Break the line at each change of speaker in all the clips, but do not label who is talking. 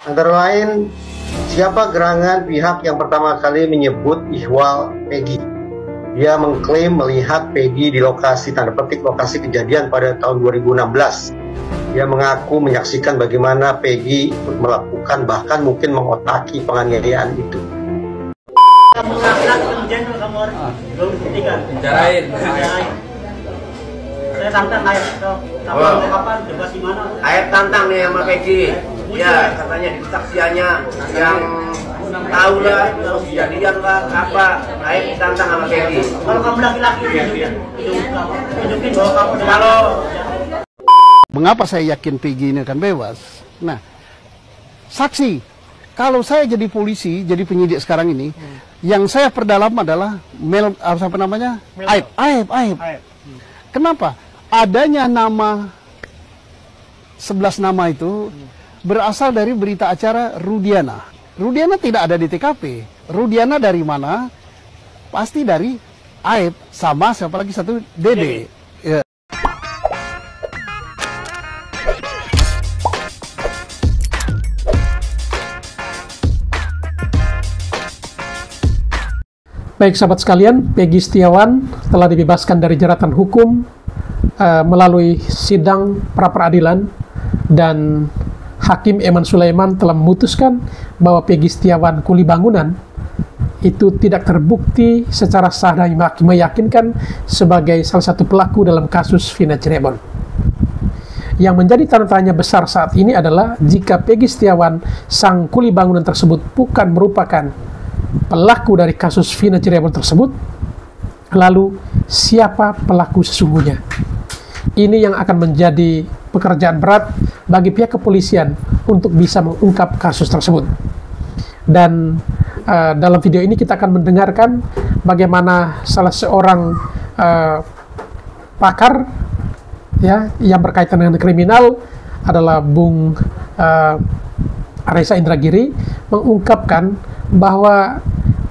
Antara lain, siapa gerangan pihak yang pertama kali menyebut ihwal Peggy? Dia mengklaim melihat Peggy di lokasi, tanda petik lokasi kejadian pada tahun 2016. Dia mengaku menyaksikan bagaimana Peggy melakukan bahkan mungkin mengotaki penganiayaan itu.
Saya tantang air kapan debat di mana?
Air tantang nih sama Peggy. Ya, katanya di kesaksiannya yang tahu lah, terus kejadian lah, apa, air ditantang sama Peggy.
Kalau kamu laki-laki, tunjukin bahwa kamu
kalau
mengapa saya yakin Peggy ini akan bebas? Nah, saksi, kalau saya jadi polisi, jadi penyidik sekarang ini, yang saya perdalam adalah aib. Kenapa? Adanya nama 11 nama itu berasal dari berita acara Rudiana. Rudiana tidak ada di TKP. Rudiana dari mana? Pasti dari Aib sama siapa lagi satu Dede. Ya.
Baik sahabat sekalian, Peggy Setiawan telah dibebaskan dari jeratan hukum melalui sidang pra-peradilan, dan Hakim Eman Sulaiman telah memutuskan bahwa Peggy Setiawan kuli bangunan itu tidak terbukti secara sah dan meyakinkan sebagai salah satu pelaku dalam kasus Vina Cirebon. Yang menjadi tanda tanya besar saat ini adalah jika Peggy Setiawan, sang kuli bangunan tersebut, bukan merupakan pelaku dari kasus Vina Cirebon tersebut, lalu siapa pelaku sesungguhnya? Ini yang akan menjadi pekerjaan berat bagi pihak kepolisian untuk bisa mengungkap kasus tersebut. Dan dalam video ini kita akan mendengarkan bagaimana salah seorang pakar ya yang berkaitan dengan kriminal adalah Bung Reza Indragiri mengungkapkan bahwa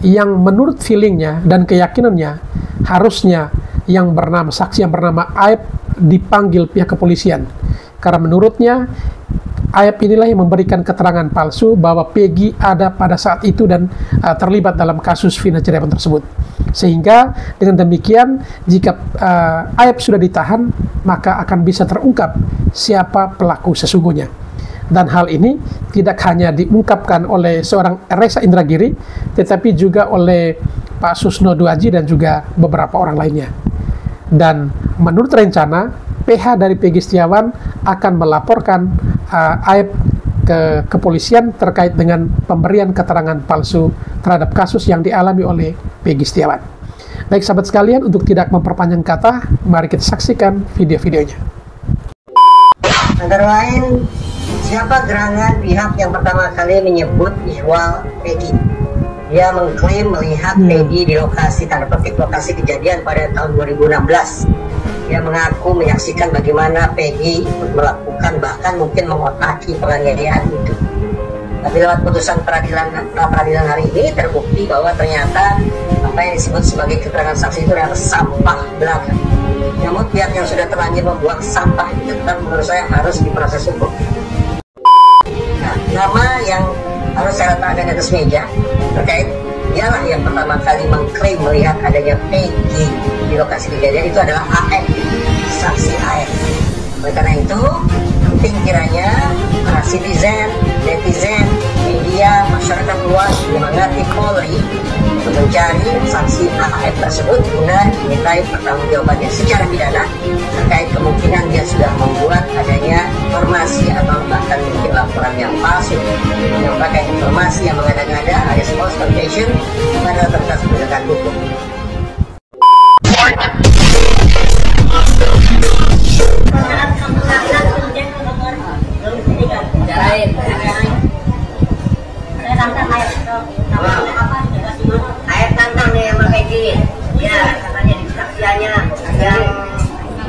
yang menurut feelingnya dan keyakinannya harusnya yang bernama saksi yang bernama Aib dipanggil pihak kepolisian, karena menurutnya Aib inilah yang memberikan keterangan palsu bahwa Peggy ada pada saat itu dan terlibat dalam kasus Vina Cirebon tersebut. Sehingga dengan demikian jika Aib sudah ditahan, maka akan bisa terungkap siapa pelaku sesungguhnya. Dan hal ini tidak hanya diungkapkan oleh seorang Reza Indragiri, tetapi juga oleh Pak Susno Duaji dan juga beberapa orang lainnya. Dan menurut rencana, PH dari Peggy Setiawan akan melaporkan Aib ke kepolisian terkait dengan pemberian keterangan palsu terhadap kasus yang dialami oleh Peggy Setiawan. Baik sahabat sekalian, untuk tidak memperpanjang kata, mari kita saksikan video-videonya.
Antara lain, siapa gerangan pihak yang pertama kali menyebut ihwal Peggy? Dia mengklaim melihat Peggy di lokasi, tanda petik lokasi kejadian pada tahun 2016. Dia mengaku menyaksikan bagaimana Peggy melakukan bahkan mungkin mengotaki penganiayaan itu. Tapi lewat putusan pra-peradilan hari ini terbukti bahwa ternyata apa yang disebut sebagai keterangan saksi itu adalah sampah belaka. Namun pihak yang sudah terlanjur membuang sampah itu tetap menurut saya harus diproses hukum. Nah, nama yang harus saya letakkan di atas meja terkait dialah yang pertama kali mengklaim melihat adanya Peggy di lokasi kejadian itu adalah AF, saksi AF. Oleh karena itu, penting kiranya para citizen, netizen, media, masyarakat luas menyemangati Polri untuk mencari saksi AF tersebut guna dimintai pertanggungjawabannya secara pidana terkait kemungkinan dia sudah membuat adanya informasi atau bahkan mungkin laporan yang palsu, menyampaikan informasi yang mengada-ngada alias false confession pada otoritas penegakan hukum.
air tantang nih sama Peggy. Ya, katanya di kesaksiannya yang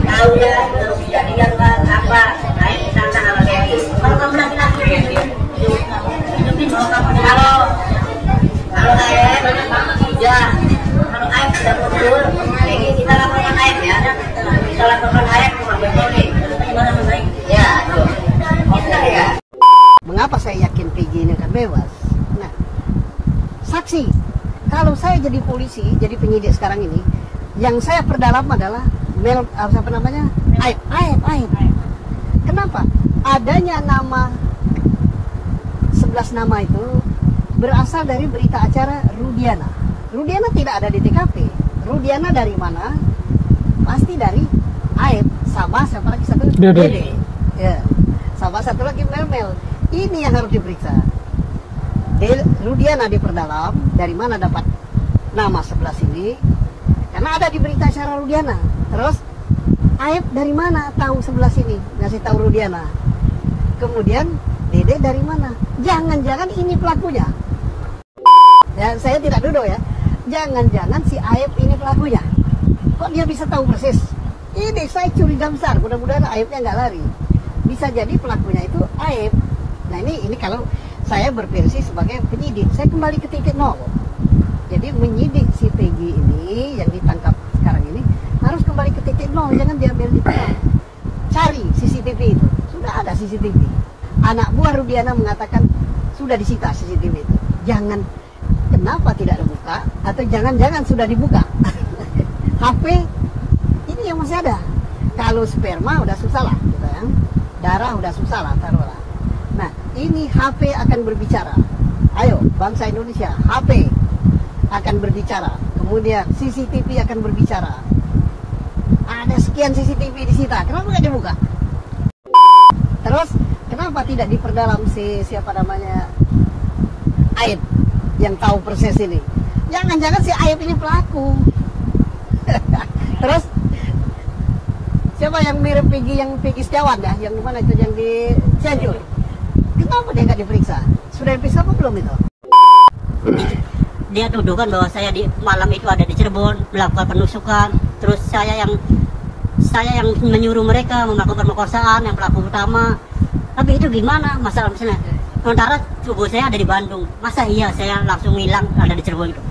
tahu ya, terus kejadian lah, apa, air ditantang sama Peggy.
Kalau kamu laki-laki, tunjukin bahwa kamu
Kalau air, ya, kalau air sudah mundur, Peggy kita laporkan air ya. Kita laporkan air ke Mabes Polri.
gimana membaik?
Ya, tuh. Kita ya.
Mengapa saya yakin Peggy
bebas. Nah, saksi, kalau saya jadi polisi, jadi penyidik sekarang ini, yang saya perdalam adalah Aib. Kenapa? Adanya nama 11 nama itu berasal dari berita acara Rudiana. Rudiana tidak ada di TKP. Rudiana dari mana? Pasti dari Aib sama siapa lagi satu? Dede. Ya. Sama satu lagi Mel. Ini yang harus diperiksa. Rudiana diperdalam, dari mana dapat nama 11 ini? Karena ada di berita acara Rudiana. Terus Aib dari mana tahu 11 ini? Ngasih tahu Rudiana. Kemudian Dede dari mana? Jangan-jangan ini pelakunya. Ya, saya tidak duduk ya. Jangan-jangan si Aib ini pelakunya. Kok dia bisa tahu persis? Ini saya curiga besar. Mudah-mudahan Aibnya nggak lari. Bisa jadi pelakunya itu Aib. Nah ini kalau saya berversi sebagai penyidik, saya kembali ke titik nol. Jadi menyidik si Peggy ini yang ditangkap sekarang ini harus kembali ke titik nol, jangan diambil di tengah. Cari CCTV itu, sudah ada CCTV. Anak buah Rudiana mengatakan sudah disita CCTV itu. Jangan, kenapa tidak dibuka? Atau jangan-jangan sudah dibuka? HP ini yang masih ada. Kalau sperma udah susah lah, gitu ya. Darah udah susah lah, taruhlah. Nah, ini HP akan berbicara. Ayo, bangsa Indonesia, HP akan berbicara. Kemudian CCTV akan berbicara. Ada sekian CCTV disita, kenapa nggak dibuka? Terus, kenapa tidak diperdalam siapa namanya Aib yang tahu persis ini? Jangan-jangan si Aib ini pelaku. Terus, siapa yang mirip Peggy Setiawan ya? Yang mana itu, yang di Cianjur? Kenapa dia nggak diperiksa? Sudah diperiksa apa belum itu?
Dia tuduhkan bahwa saya di malam itu ada di Cirebon melakukan penusukan. Terus saya yang menyuruh mereka melakukan pemerkosaan, yang pelaku utama. Tapi itu gimana masalah misalnya? Sementara tubuh saya ada di Bandung. Masa iya saya langsung hilang ada di Cirebon itu?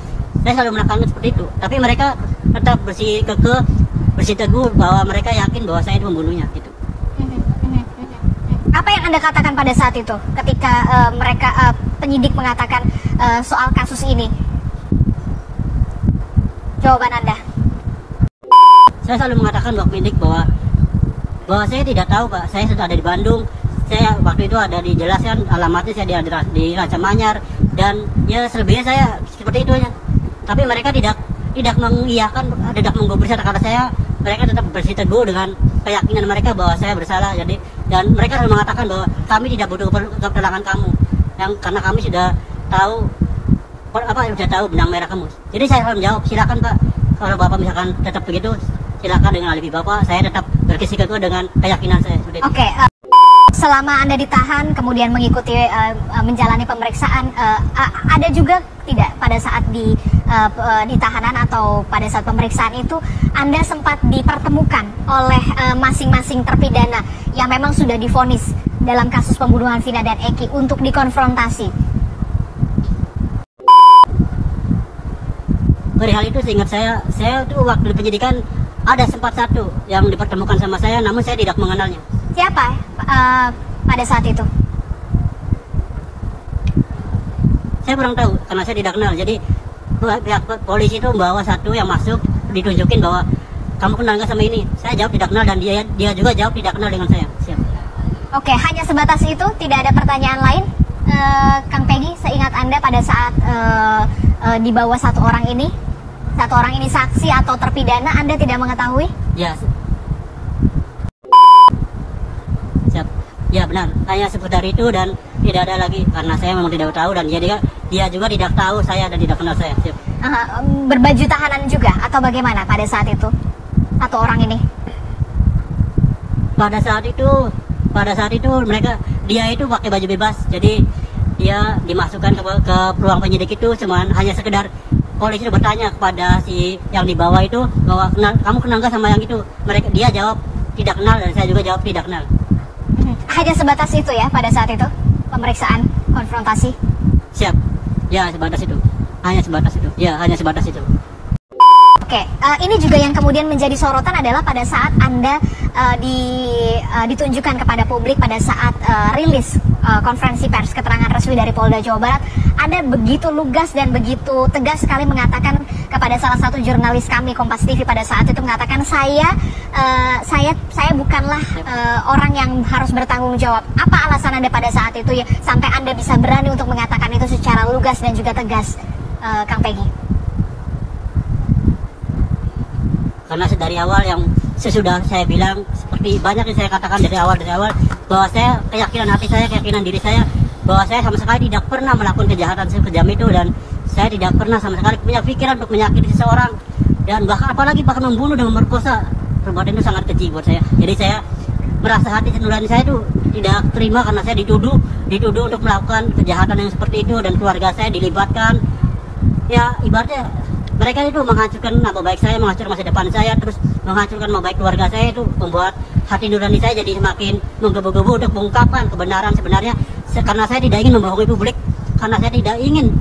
Saya selalu menekankan seperti itu. Tapi mereka tetap bersiteguh bahwa mereka yakin bahwa saya itu pembunuhnya gitu.
Apa yang Anda katakan pada saat itu ketika penyidik mengatakan soal kasus ini? Jawaban Anda?
Saya selalu mengatakan bahwa penyidik bahwa saya tidak tahu Pak, saya sudah ada di Bandung. Saya waktu itu ada dijelaskan alamatnya, saya di Ranca Manyar, dan ya selebihnya saya seperti itu aja. Tapi mereka tidak mengiyakan, tidak menggubriskan kata saya. Mereka tetap bersiteguh dengan keyakinan mereka bahwa saya bersalah. Jadi, dan mereka selalu mengatakan bahwa kami tidak butuh keterangan kamu, karena kami sudah tahu benang merah kamu. Jadi saya selalu menjawab, silakan Pak, kalau Bapak misalkan tetap begitu, silakan dengan alibi Bapak. Saya tetap bersikeguh dengan keyakinan saya.
Oke. Selama Anda ditahan, kemudian mengikuti menjalani pemeriksaan, ada juga tidak pada saat di tahanan atau pada saat pemeriksaan itu Anda sempat dipertemukan oleh masing-masing terpidana yang memang sudah divonis dalam kasus pembunuhan Vina dan Eki untuk dikonfrontasi?
Perihal itu seingat saya tuh waktu di penyidikan ada sempat satu yang dipertemukan sama saya, namun saya tidak mengenalnya.
Siapa pada saat itu?
Saya kurang tahu karena saya tidak kenal. Jadi pihak polisi itu membawa satu yang masuk, ditunjukin bahwa kamu kenal nggak sama ini. Saya jawab tidak kenal, dan dia juga jawab tidak kenal dengan saya. Siap.
Oke, hanya sebatas itu, tidak ada pertanyaan lain, Kang Peggy. Seingat Anda pada saat dibawa satu orang ini saksi atau terpidana, Anda tidak mengetahui?
Ya. Siap. Ya benar, hanya seputar itu dan tidak ada lagi, karena saya memang tidak tahu, dan dia juga tidak tahu saya dan tidak kenal saya. Siap.
Berbaju tahanan juga atau bagaimana pada saat itu? Atau orang ini?
Pada saat itu dia itu pakai baju bebas, jadi dia dimasukkan ke ruang penyidik itu hanya sekedar polisi itu bertanya kepada si yang dibawa itu bahwa kamu kenal nggak sama yang itu? Dia jawab tidak kenal, dan saya juga jawab tidak kenal.
Hanya sebatas itu ya pada saat itu pemeriksaan konfrontasi? Siap.
Ya sebatas itu. Hanya sebatas itu. Ya hanya sebatas itu.
Oke, ini juga yang kemudian menjadi sorotan adalah pada saat Anda ditunjukkan kepada publik pada saat rilis konferensi pers keterangan resmi dari Polda Jawa Barat, Anda begitu lugas dan begitu tegas sekali mengatakan kepada salah satu jurnalis kami Kompas TV pada saat itu, mengatakan saya bukanlah orang yang harus bertanggung jawab. Apa alasan Anda pada saat itu ya sampai Anda bisa berani untuk mengatakan itu secara lugas dan juga tegas, Kang Peggy?
Karena dari awal yang sesudah saya bilang, seperti banyak yang saya katakan dari awal bahwa saya, keyakinan hati saya, keyakinan diri saya, bahwa saya sama sekali tidak pernah melakukan kejahatan sekejam itu, dan saya tidak pernah sama sekali punya pikiran untuk menyakiti seseorang, dan apalagi membunuh dan memerkosa. Perbuatan itu sangat keji buat saya. Jadi saya merasa hati nurani saya itu tidak terima karena saya dituduh untuk melakukan kejahatan yang seperti itu, dan keluarga saya dilibatkan. Ya ibaratnya mereka itu menghancurkan nama baik saya, menghancurkan masa depan saya, terus menghancurkan nama baik keluarga saya, itu membuat hati nurani saya jadi semakin menggebu-gebu untuk mengungkapkan kebenaran sebenarnya, karena saya tidak ingin membohongi publik, karena saya tidak ingin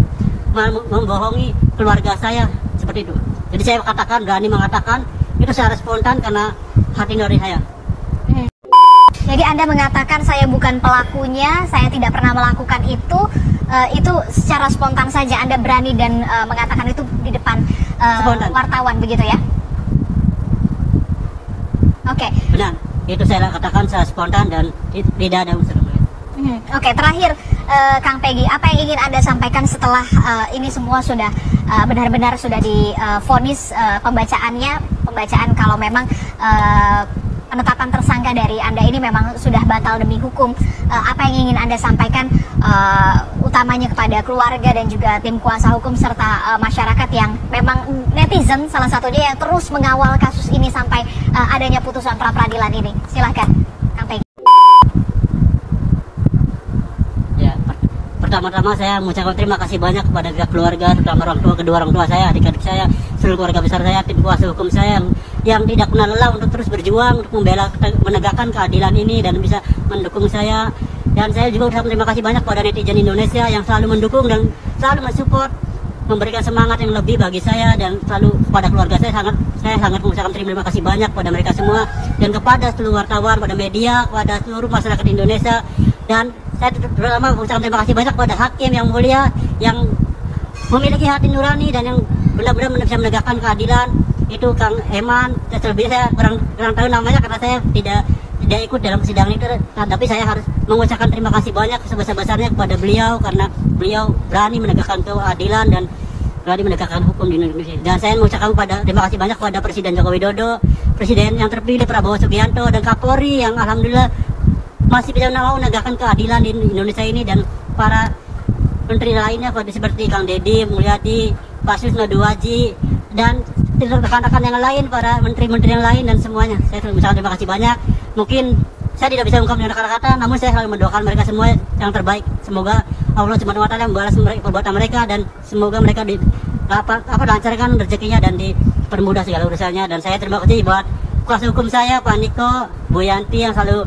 membohongi keluarga saya seperti itu. Jadi saya berani mengatakan itu secara spontan karena hati nurani saya.
Jadi Anda mengatakan saya bukan pelakunya, saya tidak pernah melakukan itu secara spontan saja Anda berani dan mengatakan itu di depan wartawan, begitu ya? Oke.
Benar, itu saya katakan secara spontan dan tidak ada unsur.
Oke, terakhir Kang Peggy, apa yang ingin Anda sampaikan setelah ini semua sudah benar-benar sudah divonis pembacaan kalau memang penetapan tersangka dari Anda ini memang sudah batal demi hukum, apa yang ingin Anda sampaikan utamanya kepada keluarga dan juga tim kuasa hukum serta masyarakat yang memang netizen salah satunya yang terus mengawal kasus ini sampai adanya putusan pra-peradilan ini? Silahkan Kang Peggy.
Pertama-tama saya mengucapkan terima kasih banyak kepada pihak keluarga, terutama kedua orang tua saya, adik-adik saya, seluruh keluarga besar saya, tim kuasa hukum saya yang tidak pernah lelah untuk terus berjuang untuk menegakkan keadilan ini dan bisa mendukung saya. Dan saya juga ucapkan terima kasih banyak kepada netizen Indonesia yang selalu mendukung dan selalu mensupport, memberikan semangat yang lebih bagi saya, dan selalu kepada keluarga saya sangat mengucapkan terima kasih banyak kepada mereka semua, dan kepada seluruh wartawan, pada media, kepada seluruh masyarakat Indonesia. Dan saya terutama mengucapkan terima kasih banyak kepada hakim yang mulia yang memiliki hati nurani dan yang benar-benar bisa menegakkan keadilan, itu Kang Eman. Terlebih saya kurang tahu namanya karena saya tidak ikut dalam persidangan itu, tapi saya harus mengucapkan terima kasih banyak sebesar-besarnya kepada beliau karena beliau berani menegakkan keadilan dan berani menegakkan hukum di Indonesia. Dan saya mengucapkan terima kasih banyak kepada Presiden Joko Widodo, Presiden yang terpilih Prabowo Subianto, dan Kapolri yang alhamdulillah masih bisa menegakkan keadilan di Indonesia ini, dan para menteri lainnya seperti Kang Deddy Mulyadi, Pak Susno Duwaji, dan rekan-rekan yang lain, para menteri-menteri yang lain, dan semuanya. Saya mengucapkan terima kasih banyak. Mungkin saya tidak bisa mengungkap dengan kata-kata, namun saya selalu mendoakan mereka semua yang terbaik. Semoga Allah Subhanahu wa Ta'ala membalas perbuatan mereka, dan semoga mereka dilancarkan rezekinya dan dipermudah segala urusannya. Dan saya terima kasih buat kuasa hukum saya, Pak Niko, Bu Yanti yang selalu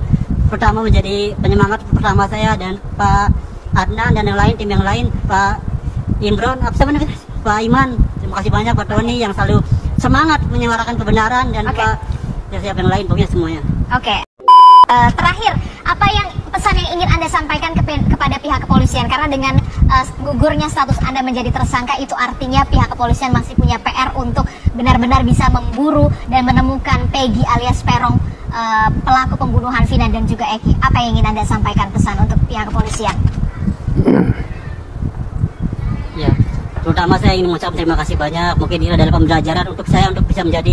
pertama menjadi penyemangat pertama saya, dan Pak Adnan dan yang lain, tim yang lain, Pak Imron, Pak Iman, terima kasih banyak, Pak Tony yang selalu semangat menyuarakan kebenaran, dan Pak siapa yang lain, pokoknya semuanya.
Oke. Terakhir, apa yang pesan yang ingin Anda sampaikan kepada pihak kepolisian? Karena dengan gugurnya status Anda menjadi tersangka, itu artinya pihak kepolisian masih punya PR untuk benar-benar bisa memburu dan menemukan Peggy alias Peron, pelaku pembunuhan Vina dan juga Eki. Apa yang ingin Anda sampaikan pesan untuk pihak kepolisian?
Ya, terutama saya ingin mengucapkan terima kasih banyak. Mungkin ini adalah pembelajaran untuk saya untuk bisa menjadi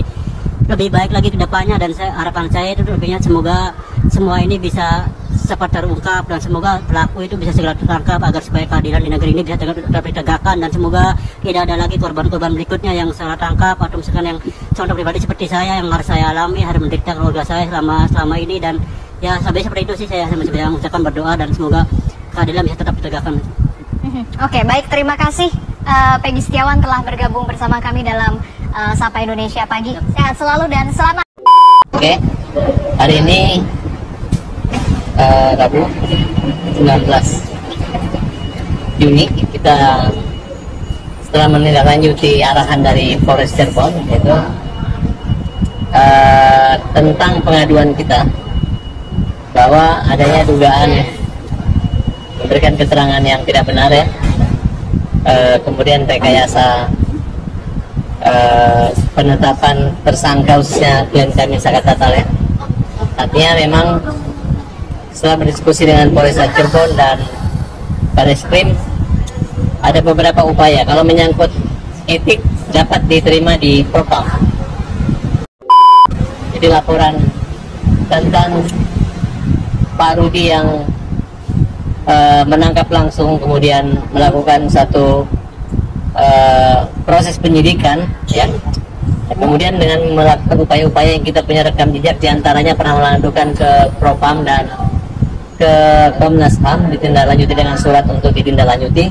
lebih baik lagi ke depannya, dan harapan saya itu lebihnya semoga semua ini bisa cepat terungkap, dan semoga pelaku itu bisa segera tertangkap agar supaya keadilan di negeri ini bisa ditegakkan, dan semoga tidak ada lagi korban-korban berikutnya yang salah tangkap atau misalkan yang contoh pribadi seperti saya yang harus saya alami, harus menderita keluarga saya selama ini. Dan ya sampai seperti itu sih saya masih bisa mengucapkan berdoa, dan semoga keadilan bisa tetap ditegakkan.
Oke, baik, terima kasih Peggy Setiawan telah bergabung bersama kami dalam Sapa Indonesia Pagi. Sehat selalu dan selamat.
Oke, hari ini Rabu 19 Juni kita setelah menindaklanjuti arahan dari Polres Cirebon, yaitu tentang pengaduan kita bahwa adanya dugaan memberikan keterangan yang tidak benar ya. Kemudian rekayasa penetapan tersangka khususnya klien kami Sakat Tatal ya. Artinya memang setelah berdiskusi dengan Polresta Cirebon dan Bareskrim, ada beberapa upaya kalau menyangkut etik dapat diterima di Propam. Jadi laporan tentang Pak Rudi yang menangkap langsung kemudian melakukan satu proses penyidikan ya. Kemudian dengan melakukan upaya-upaya yang kita punya rekam jejak, diantaranya pernah melakukan ke Propam dan ke Komnas HAM, ditindaklanjuti dengan surat untuk ditindaklanjuti.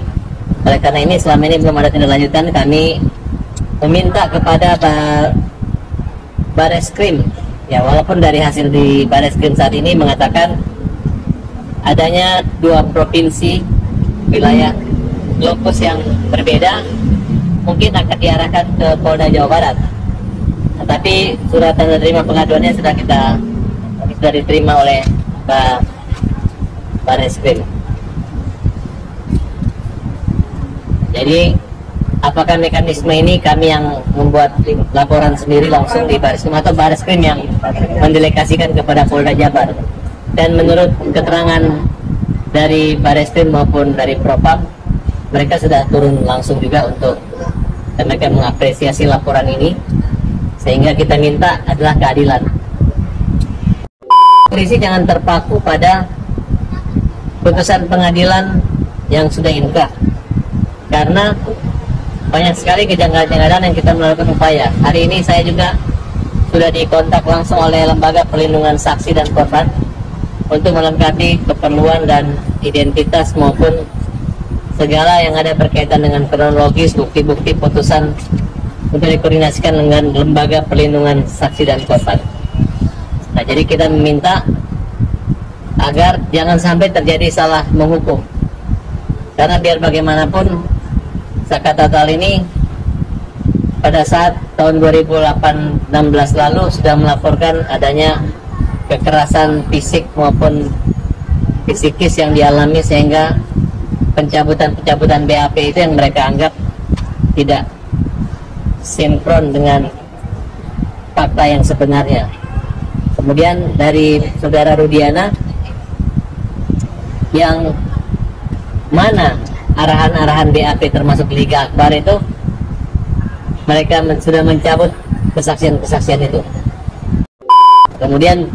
Oleh karena ini selama ini belum ada tindak lanjutan, kami meminta kepada Bareskrim ya, walaupun dari hasil di Bareskrim saat ini mengatakan adanya 2 provinsi wilayah lokus yang berbeda, mungkin akan diarahkan ke Polda Jawa Barat. Tapi surat tanda terima pengaduannya sudah diterima oleh Bareskrim. Jadi apakah mekanisme ini kami yang membuat laporan sendiri langsung di Bareskrim atau Bareskrim yang mendelegasikan kepada Polda Jabar? Dan menurut keterangan dari Bareskrim maupun dari Propam, mereka sudah turun langsung juga untuk mereka mengapresiasi laporan ini, sehingga kita minta adalah keadilan. Polisi jangan terpaku pada putusan pengadilan yang sudah inkrah, karena banyak sekali kejanggalan-kejanggalan yang kita melakukan upaya. Hari ini saya juga sudah dikontak langsung oleh Lembaga Perlindungan Saksi dan Korban untuk melengkapi keperluan dan identitas maupun segala yang ada berkaitan dengan kronologis, bukti-bukti putusan untuk dikoordinasikan dengan Lembaga Perlindungan Saksi dan Korban. Nah, jadi kita meminta agar jangan sampai terjadi salah menghukum, karena biar bagaimanapun Sakat Tatal ini pada saat tahun 2016 lalu sudah melaporkan adanya kekerasan fisik maupun psikis yang dialami, sehingga pencabutan BAP itu yang mereka anggap tidak sinkron dengan fakta yang sebenarnya. Kemudian dari saudara Rudiana, yang mana arahan-arahan BAP termasuk Liga Akbar itu, mereka sudah mencabut kesaksian-kesaksian itu. Kemudian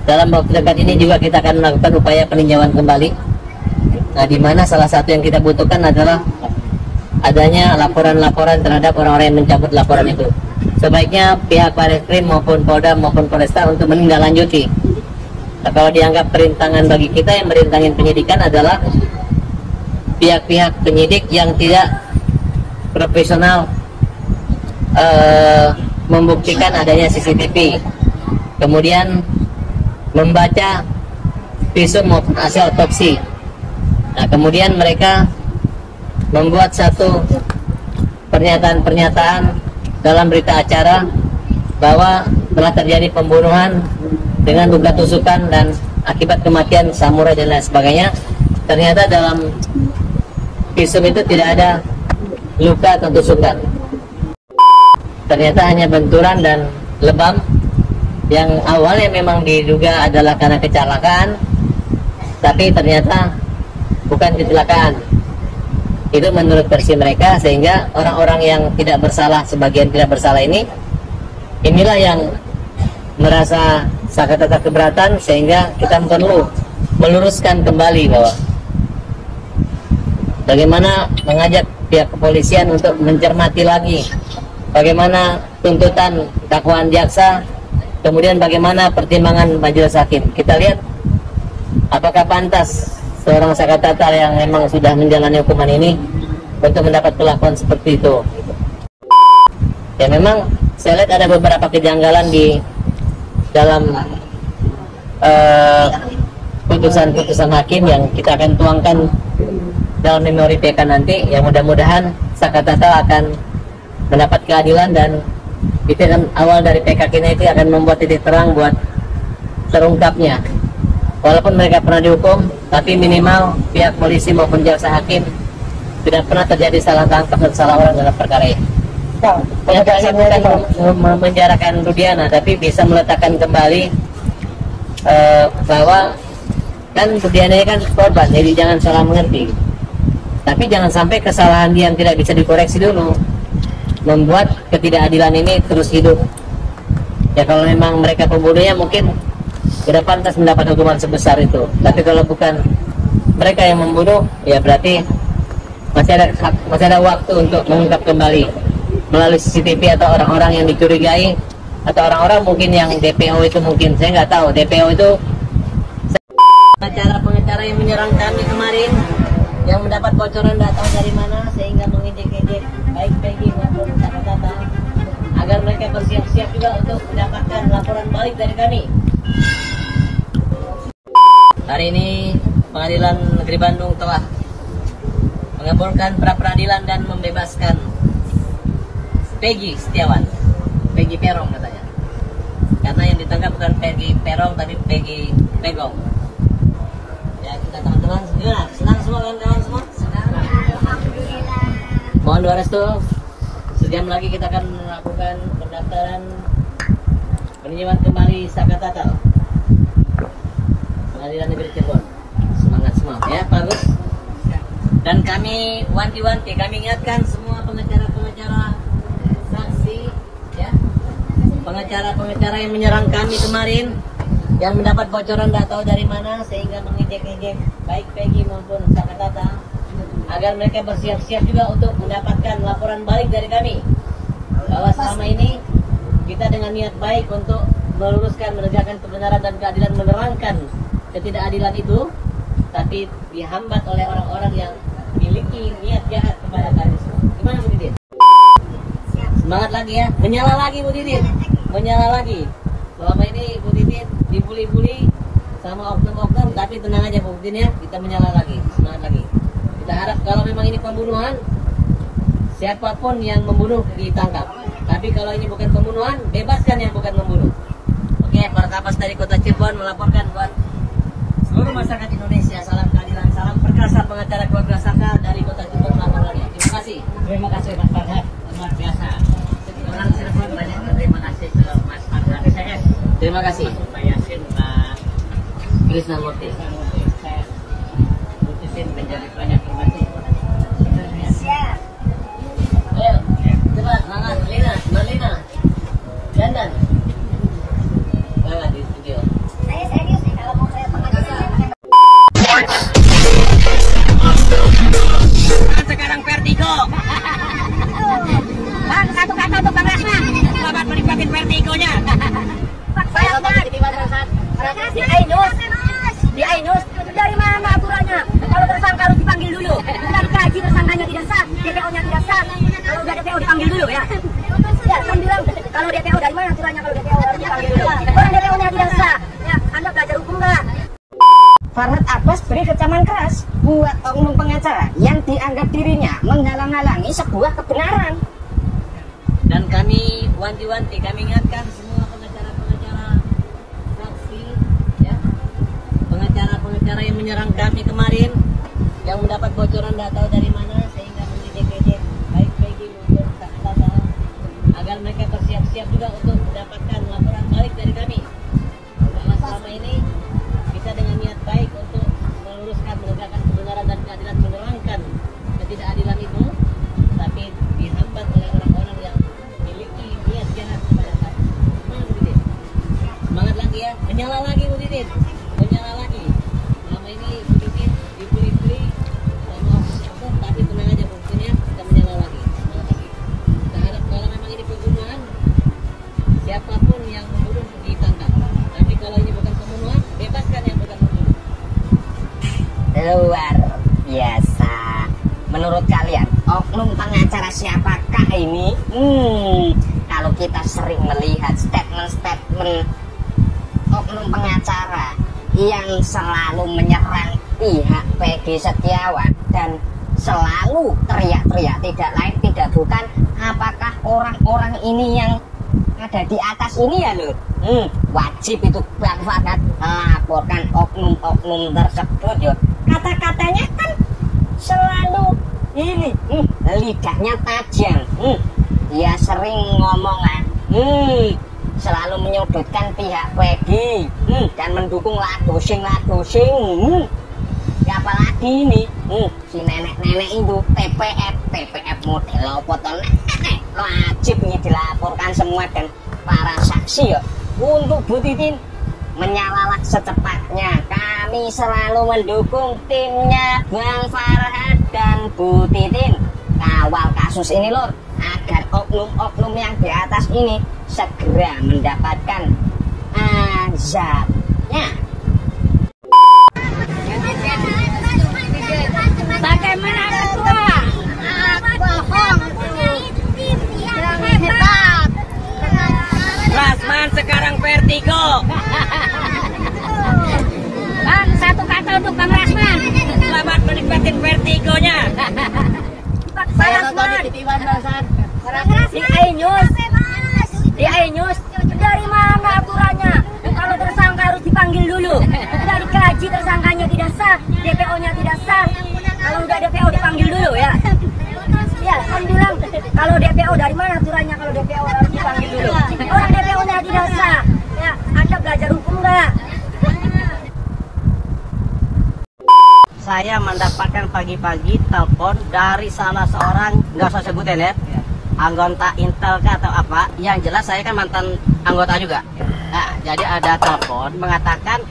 dalam waktu dekat ini juga kita akan melakukan upaya peninjauan kembali. Nah, di mana salah satu yang kita butuhkan adalah adanya laporan-laporan terhadap orang-orang yang mencabut laporan itu. Sebaiknya pihak Bareskrim maupun Polda maupun Polresta untuk menindaklanjuti. Nah, kalau dianggap perintangan bagi kita, yang merintangin penyidikan adalah pihak-pihak penyidik yang tidak profesional membuktikan adanya CCTV, kemudian membaca visum maupun hasil otopsi. Nah, kemudian mereka membuat satu pernyataan-pernyataan dalam berita acara bahwa telah terjadi pembunuhan dengan luka tusukan dan akibat kematian samurai dan lain sebagainya. Ternyata dalam visum itu tidak ada luka atau tusukan. Ternyata hanya benturan dan lebam yang awalnya memang diduga adalah karena kecelakaan, tapi ternyata bukan kecelakaan. Itu menurut versi mereka, sehingga orang-orang yang tidak bersalah, sebagian tidak bersalah inilah yang merasa Sakat Tatal keberatan, sehingga kita perlu meluruskan kembali bahwa bagaimana mengajak pihak kepolisian untuk mencermati lagi bagaimana tuntutan dakwaan jaksa, kemudian bagaimana pertimbangan majelis hakim. Kita lihat apakah pantas seorang Sakat Tatal yang memang sudah menjalani hukuman ini untuk mendapat perlakuan seperti itu. Ya, memang saya lihat ada beberapa kejanggalan di dalam putusan-putusan hakim yang kita akan tuangkan dalam memori PK nanti. Yang mudah-mudahan Sakat Tatal akan mendapat keadilan, dan itu kan awal dari PK kita itu akan membuat titik terang buat terungkapnya walaupun mereka pernah dihukum, tapi minimal pihak polisi maupun jaksa hakim tidak pernah terjadi salah tangkap dan salah orang dalam perkara ini. Pengacaranya bukan memenjarakan Rudiana, tapi bisa meletakkan kembali bahwa kan Rudiana kan korban, jadi jangan salah mengerti. Tapi jangan sampai kesalahan dia yang tidak bisa dikoreksi dulu membuat ketidakadilan ini terus hidup. Ya kalau memang mereka pembunuhnya mungkin tidak pantas mendapat hukuman sebesar itu. Tapi kalau bukan mereka yang membunuh, ya berarti masih ada waktu untuk mengungkap kembali melalui CCTV atau orang-orang yang dicurigai atau orang-orang mungkin yang DPO itu, mungkin saya nggak tahu DPO itu. Pengacara yang menyerang kami kemarin yang mendapat bocoran data dari mana sehingga mengejek-ejek baik Peggy maupun Tata agar mereka bersiap-siap juga untuk mendapatkan laporan balik dari kami. Hari ini Pengadilan Negeri Bandung telah mengabulkan pra-peradilan dan membebaskan Peggy Setiawan, Peggy Perong katanya. Karena yang ditangkap bukan Peggy Perong tapi Peggy Pegong. Ya kita teman-teman gimana? Senang semua kan kawan semua? Senang. Alhamdulillah. Mohon doa restu. Sejam lagi kita akan melakukan pendaftaran peninjauan kembali Saka Tatal Pengadilan Negeri Cirebon. Semangat semua ya Pak Gus. Dan kami wanti-wanti, kami ingatkan semua pengacara-pengacara saksi ya, pengacara-pengacara yang menyerang kami kemarin yang mendapat bocoran tidak tahu dari mana sehingga mengejek-ejek baik Peggy maupun Saka Tata agar mereka bersiap-siap juga untuk mendapatkan laporan balik dari kami bahwa selama ini kita dengan niat baik untuk meluruskan, menegakkan kebenaran dan keadilan, menerangkan ketidakadilan itu, tapi dihambat oleh orang-orang yang memiliki niat jahat kepada kami semua. Gimana Bu Didin? Semangat lagi ya, menyala lagi Bu Didin, menyala lagi. Selama ini Bu Didin dibuli-buli sama oknum-oknum, tapi tenang aja Bu Didin ya, kita menyala lagi, semangat lagi. Kita harap kalau memang ini pembunuhan, siapapun yang membunuh ditangkap. Tapi kalau ini bukan pembunuhan, bebaskan yang bukan membunuh. Oke, para kapas dari Kota Cirebon melaporkan buat seluruh masyarakat Indonesia, salam keadilan, salam perkasa pengacara keluarga Saka dari Kota Cirebon melaporkannya. Terima kasih. Terima kasih Mas Farhad, luar biasa. Orang Cirebon banyak terima kasih Mas Farhad. Terima kasih Pak Yasin, Pak Krisnamurti. Saya putusin menjadi banyak terima kasih. Siap. Ayo, coba semangat Marlina, Dandan. Bawa di studio.
Saya serius nih kalau mau saya pengacara.
Sekarang Vertigo.
Bang, satu kata untuk Bang Rasman.
Selamat menikmati Vertigonya.
Saya nonton di mana saat? Di Ainus. Di Ainus. Dari mana aturannya? Kalau tersangka harus dipanggil dulu. Sudah dikaji tersangkanya tidak sah, DPO-nya tidak sah. Kalau udah DPO dipanggil dulu ya. Ya, saya bilang kalau DPO dari mana aturannya kalau DPO harus dipanggil dulu. Orang DPO-nya tidak sah. Ya, Anda belajar hukum nggak? Farhad Abbas beri kecaman keras buat oknum pengacara yang dianggap dirinya menghalang-halangi sebuah kebenaran.
Dan kami wanti-wanti, kami ingatkan semua pengacara-pengacara saksi ya, pengacara-pengacara yang menyerang kami kemarin yang mendapat bocoran tidak tahu dari mana sehingga mengejek-ejek baik Peggy maupun Tata agar mereka bersiap-siap juga untuk mendapatkan laporan balik dari kami bahwa selama ini kita dengan niat baik untuk meluruskan, menegakkan kebenaran dan keadilan, menerangkan ketidakadilan itu, tapi dihambat oleh orang-orang yang memiliki niat jahat kepada kami. Semangat Bu Didin, semangat lagi ya, menyala lagi Bu Didin, menyala lagi. Selama ini Bu Didin dibuli-buli sama oknum, tapi tenang aja Bu Didin ya, kita menyala lagi, semangat lagi. Kita harap kalau memang ini pembunuhan, siapapun yang membunuh ditangkap. Tapi kalau ini bukan pembunuhan, bebaskan yang bukan membunuh.
Luar biasa. Menurut kalian, oknum pengacara siapakah ini? Kalau kita sering melihat statement-statement oknum pengacara yang selalu menyerang pihak Peggy Setiawan dan selalu teriak-teriak tidak lain tidak bukan apakah orang-orang ini yang
ada di atas ini ya Lur. Wajib itu Bang Farhat melaporkan oknum-oknum tersebut ya. Kata-katanya kan selalu ini lidahnya tajam. Dia sering ngomongan selalu menyudutkan pihak Peggy dan mendukung ladosing. Ya apalagi ini si nenek-nenek itu TPF model apa toh wajib ini dilaporkan semua dan para saksi ya. Untuk Bu Titin menyalalah secepatnya. Kami selalu mendukung timnya Bang Farhat dan Bu Titin kawal kasus ini Lur, agar oknum-oknum yang di atas ini segera mendapatkan azabnya. Bagaimana Ketua? Bohong. Yang hebat. Rasman sekarang vertigo. Bang, satu kata untuk Bang Rasman. Selamat menikmati vertigonya. Saya nonton di TV di iNews. Dari mana aturannya? Kalau tersangka harus dipanggil dulu. Sudah dikaji tersangkanya tidak sah, DPO-nya tidak sah. Kalau udah DPO dipanggil dulu ya. Ya, kan bilang kalau DPO dari mana aturannya kalau DPO harus dipanggil dulu. Orang DPO-nya tidak sah. Ya, Anda belajar hukum nggak? Saya mendapatkan pagi-pagi telepon dari salah seorang, nggak usah sebutin ya, anggota Intel atau apa. Yang jelas saya kan mantan anggota juga. Nah, jadi ada telepon mengatakan,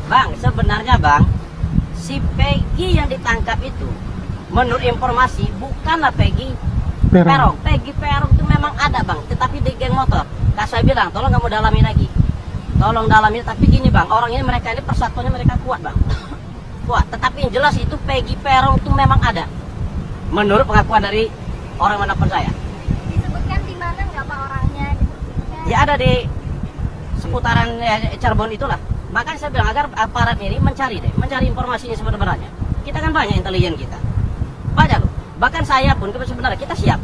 Bang, sebenarnya Bang, si Peggy yang ditangkap itu, menurut informasi bukanlah Peggy Perong. Peggy Perong itu memang ada Bang, tetapi di geng motor. Nah, saya bilang, tolong kamu dalami lagi. Tolong dalami, tapi gini Bang, orang ini mereka ini persatuannya mereka kuat Bang. Kuat, tetapi yang jelas itu Peggy Perong itu memang ada. Menurut pengakuan dari orang manapun saya.
Disebutkan di mana nggak Pak orangnya?
Ya ada di seputaran Cirebon itulah. Makanya saya bilang agar aparat ini mencari informasinya sebenarnya. Kita kan banyak intelijen kita. Banyak loh. Bahkan saya pun sebenarnya kita siap,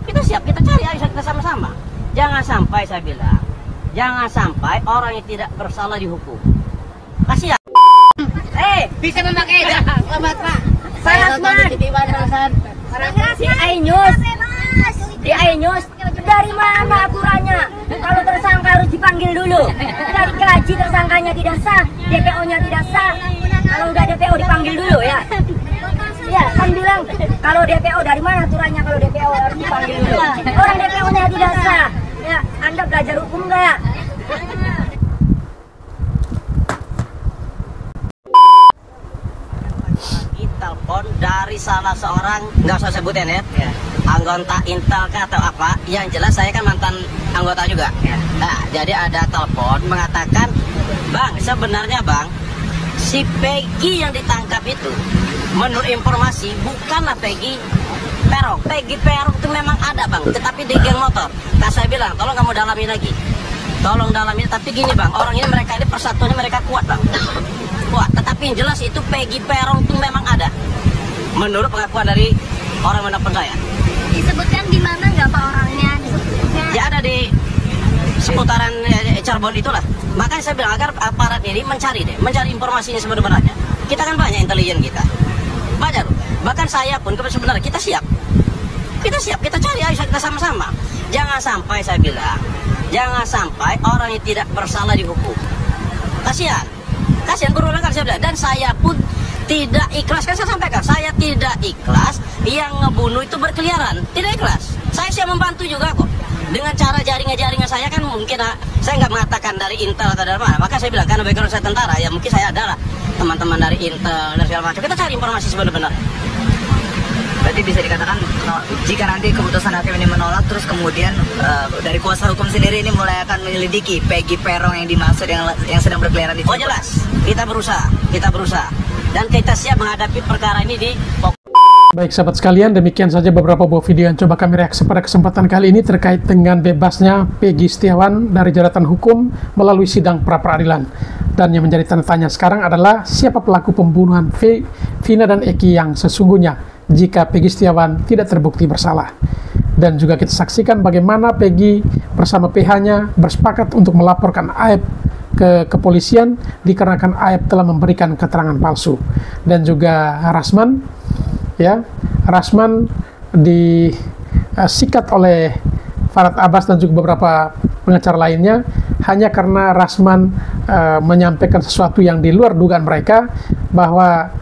kita cari ayo kita sama-sama. Jangan sampai saya bilang, jangan sampai orang yang tidak bersalah dihukum. Kasihan. Bisa memakai selamat Pak. Saya nonton di TV di iNews. Dari mana aturannya? Kalau tersangka harus dipanggil dulu. Sudah dikaji tersangkanya tidak sah, DPO-nya tidak sah. Kalau udah DPO dipanggil dulu ya. Ya, kan bilang kalau DPO dari mana aturannya kalau DPO harus dipanggil dulu. Orang DPO-nya tidak sah. Ya, Anda belajar hukum nggak? Telepon dari salah seorang, nggak usah sebutin ya, anggota Intel atau apa. Yang jelas saya kan mantan anggota juga. Nah, jadi ada telepon mengatakan, Bang, sebenarnya Bang, si Peggy yang ditangkap itu, menurut informasi bukanlah Peggy Perong. Peggy Perong itu memang ada Bang, tetapi di geng motor. Nah, saya bilang, tolong kamu dalami lagi. Tolong dalami, tapi gini Bang, orang ini mereka ini persatuannya mereka kuat Bang. Kuat, tetapi yang jelas itu Peggy Perong itu memang ada. Menurut pengakuan dari orang manapun saya.
Disebutkan di mana nggak Pak orangnya?
Ya ada di seputaran Cirebon itulah. Makanya saya bilang agar aparat ini mencari informasinya sebenarnya. Kita kan banyak intelijen kita. Banyak loh. Bahkan saya pun sebenarnya kita siap, kita cari ayo kita sama-sama. Jangan sampai saya bilang, jangan sampai orang yang tidak bersalah dihukum. Kasihan berulang kali saya bilang. Dan saya pun tidak ikhlas, kan saya sampaikan, saya tidak ikhlas yang ngebunuh itu berkeliaran, tidak ikhlas. Saya siap membantu juga kok. Dengan cara jaringan saya kan mungkin saya nggak mengatakan dari Intel atau dari mana. Maka saya bilang karena background saya tentara, ya mungkin saya adalah teman-teman dari Intel dan segala macam. Kita cari informasi sebenarnya.
Berarti bisa dikatakan jika nanti keputusan hakim ini menolak, terus kemudian dari kuasa hukum sendiri ini mulai akan menyelidiki Peggy Perong yang dimaksud yang sedang berkeliaran di.
Oh jelas, kita berusaha dan kita siap menghadapi perkara ini di.
Baik sahabat sekalian, demikian saja beberapa buah video yang coba kami reaksi pada kesempatan kali ini terkait dengan bebasnya Peggy Setiawan dari jeratan hukum melalui sidang pra-peradilan. Dan yang menjadi tanda tanya sekarang adalah siapa pelaku pembunuhan Vina dan Eki yang sesungguhnya jika Peggy Setiawan tidak terbukti bersalah. Dan juga kita saksikan bagaimana Peggy bersama PH-nya bersepakat untuk melaporkan Aep ke kepolisian dikarenakan Aep telah memberikan keterangan palsu. Dan juga Rasman, ya, Rasman disikat oleh Farhad Abbas dan juga beberapa pengacara lainnya hanya karena Rasman menyampaikan sesuatu yang di luar dugaan mereka, bahwa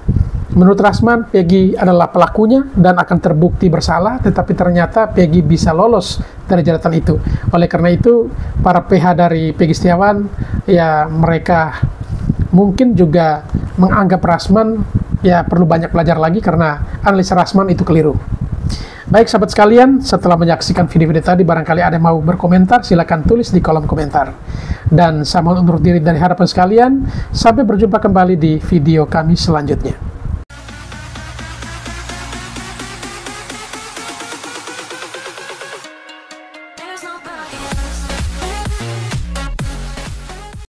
menurut Rasman, Peggy adalah pelakunya dan akan terbukti bersalah, tetapi ternyata Peggy bisa lolos dari jeratan itu. Oleh karena itu, para PH dari Peggy Setiawan, ya mereka mungkin juga menganggap Rasman ya perlu banyak belajar lagi karena analisa Rasman itu keliru. Baik sahabat sekalian, setelah menyaksikan video-video tadi, barangkali ada yang mau berkomentar, silakan tulis di kolom komentar. Dan saya mohon undur diri dari harapan sekalian, sampai berjumpa kembali di video kami selanjutnya.